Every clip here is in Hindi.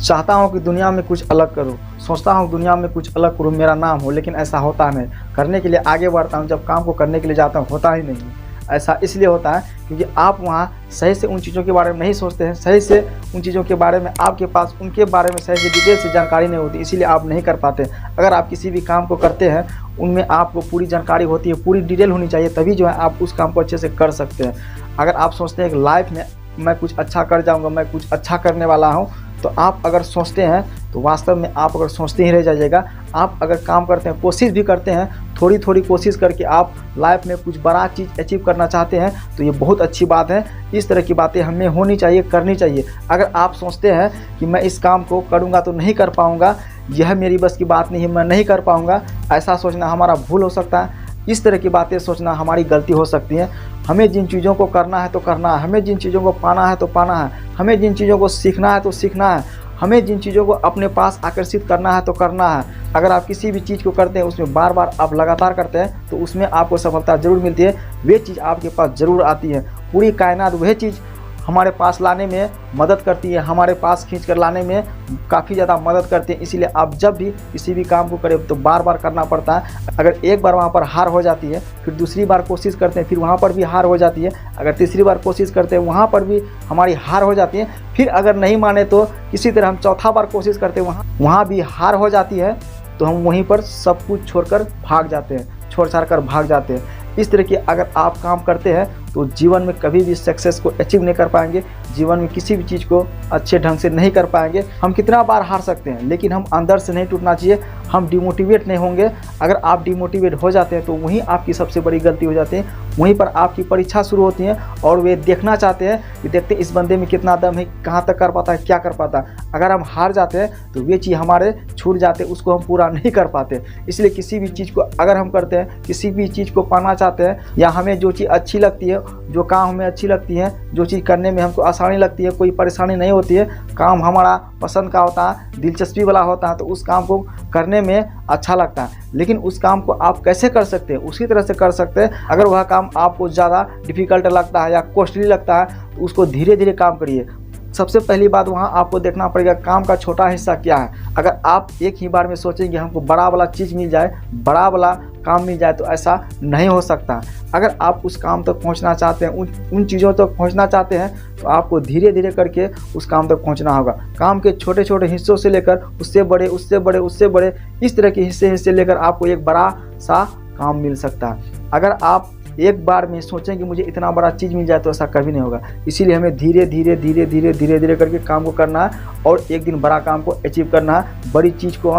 चाहता हूँ कि दुनिया में कुछ अलग करूँ, सोचता हूँ दुनिया में कुछ अलग करूँ, मेरा नाम हो, लेकिन ऐसा होता नहीं। करने के लिए आगे बढ़ता हूँ, जब काम को करने के लिए जाता हूँ होता ही नहीं। ऐसा इसलिए होता है क्योंकि आप वहाँ सही से उन चीज़ों के बारे में नहीं सोचते हैं, सही से उन चीज़ों के बारे में आपके पास उनके बारे में सही से डिटेल से जानकारी नहीं होती, इसीलिए आप नहीं कर पाते। अगर आप किसी भी काम को करते हैं उनमें आपको पूरी जानकारी होती है, पूरी डिटेल होनी चाहिए, तभी जो है आप उस काम को अच्छे से कर सकते हैं। अगर आप सोचते हैं कि लाइफ में मैं कुछ अच्छा कर जाऊँगा, मैं कुछ अच्छा करने वाला हूँ, तो आप अगर सोचते हैं तो वास्तव में आप अगर सोचते ही रह जाइएगा। आप अगर काम करते हैं, कोशिश भी करते हैं, थोड़ी थोड़ी कोशिश करके आप लाइफ में कुछ बड़ा चीज़ अचीव करना चाहते हैं, तो ये बहुत अच्छी बात है। इस तरह की बातें हमें होनी चाहिए, करनी चाहिए। अगर आप सोचते हैं कि मैं इस काम को करूँगा तो नहीं कर पाऊँगा, यह मेरी बस की बात नहीं है, मैं नहीं कर पाऊँगा, ऐसा सोचना हमारा भूल हो सकता है। इस तरह की बातें सोचना हमारी गलती हो सकती है। हमें जिन चीज़ों को करना है तो करना है, हमें जिन चीज़ों को पाना है तो पाना है, हमें जिन चीज़ों को सीखना है तो सीखना है, हमें जिन चीज़ों को अपने पास आकर्षित करना है तो करना है। अगर आप किसी भी चीज़ को करते हैं, उसमें बार बार आप लगातार करते हैं, तो उसमें आपको सफलता ज़रूर मिलती है, वे चीज़ आपके पास ज़रूर आती है। पूरी कायनात वह चीज़ हमारे पास लाने में मदद करती है, हमारे पास खींच कर लाने में काफ़ी ज़्यादा मदद करती है। इसीलिए आप जब भी किसी भी काम को करें तो बार बार करना पड़ता है। अगर एक बार वहाँ पर हार हो जाती है, फिर दूसरी बार कोशिश करते हैं, फिर वहाँ पर भी हार हो जाती है, अगर तीसरी बार कोशिश करते हैं वहाँ पर भी हमारी हार हो जाती है, फिर अगर नहीं माने तो किसी तरह हम चौथा बार कोशिश करते हैं, वहाँ भी हार हो जाती है, तो हम वहीं पर सब कुछ छोड़कर भाग जाते हैं, छोड़ छाड़ कर भाग जाते हैं। इस तरह की अगर आप काम करते हैं तो जीवन में कभी भी सक्सेस को अचीव नहीं कर पाएंगे, जीवन में किसी भी चीज़ को अच्छे ढंग से नहीं कर पाएंगे। हम कितना बार हार सकते हैं, लेकिन हम अंदर से नहीं टूटना चाहिए, हम डिमोटिवेट नहीं होंगे। अगर आप डिमोटिवेट हो जाते हैं तो वहीं आपकी सबसे बड़ी गलती हो जाती है, वहीं पर आपकी परीक्षा शुरू होती है और वे देखना चाहते हैं कि देखते इस बंदे में कितना दम है, कहाँ तक कर पाता है, क्या कर पाता है। अगर हम हार जाते हैं तो वे चीज़ हमारे छूट जाते, उसको हम पूरा नहीं कर पाते। इसलिए किसी भी चीज़ को अगर हम करते हैं, किसी भी चीज़ को पाना चाहते हैं, या हमें जो चीज़ अच्छी लगती है, जो काम हमें अच्छी लगती है, जो चीज़ करने में हमको आसानी लगती है, कोई परेशानी नहीं होती है, काम हमारा पसंद का होता है, दिलचस्पी वाला होता है, तो उस काम को करने में अच्छा लगता है। लेकिन उस काम को आप कैसे कर सकते हैं, उसी तरह से कर सकते हैं। अगर वह काम आपको ज़्यादा डिफ़िकल्ट लगता है या कॉस्टली लगता है तो उसको धीरे धीरे काम करिए। सबसे पहली बात वहाँ आपको देखना पड़ेगा काम का छोटा हिस्सा क्या है। अगर आप एक ही बार में सोचेंगे हमको बड़ा वाला चीज़ मिल जाए, बड़ा वाला काम मिल जाए, तो ऐसा नहीं हो सकता। अगर आप उस काम तक पहुँचना चाहते हैं, उन चीज़ों तक पहुँचना चाहते हैं, तो आपको धीरे धीरे करके उस काम तक पहुँचना होगा। काम के छोटे छोटे हिस्सों से लेकर उससे बड़े, उससे बड़े, उससे बड़े, इस तरह के हिस्से लेकर आपको एक बड़ा सा काम मिल सकता है। अगर आप एक बार में सोचें कि मुझे इतना बड़ा चीज़ मिल जाए तो ऐसा कभी नहीं होगा। इसीलिए हमें धीरे धीरे धीरे धीरे धीरे धीरे करके काम को करना है और एक दिन बड़ा काम को अचीव करना है, बड़ी चीज़ को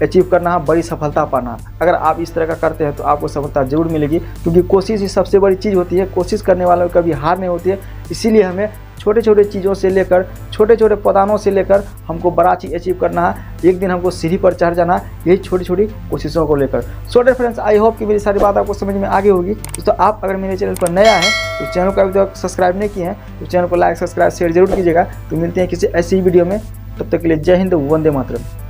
अचीव करना है, बड़ी सफलता पाना है। अगर आप इस तरह का करते हैं तो आपको सफलता ज़रूर मिलेगी, क्योंकि कोशिश ही सबसे बड़ी चीज़ होती है। कोशिश करने वालों को कभी हार नहीं होती है। इसीलिए हमें छोटे छोटे चीज़ों से लेकर, छोटे छोटे पदानों से लेकर हमको बड़ा चीज़ अचीव करना है। एक दिन हमको सीढ़ी पर चढ़ जाना है, यही छोटी छोटी कोशिशों को लेकर। So dear friends, I hope कि मेरी सारी बात आपको समझ में आ गई होगी। तो आप अगर मेरे चैनल पर नया है तो चैनल को अभी तक सब्सक्राइब नहीं किए हैं तो चैनल को लाइक, सब्सक्राइब, शेयर जरूर कीजिएगा। तो मिलते हैं किसी ऐसी वीडियो में, तब तक के लिए जय हिंद, वंदे मातरम।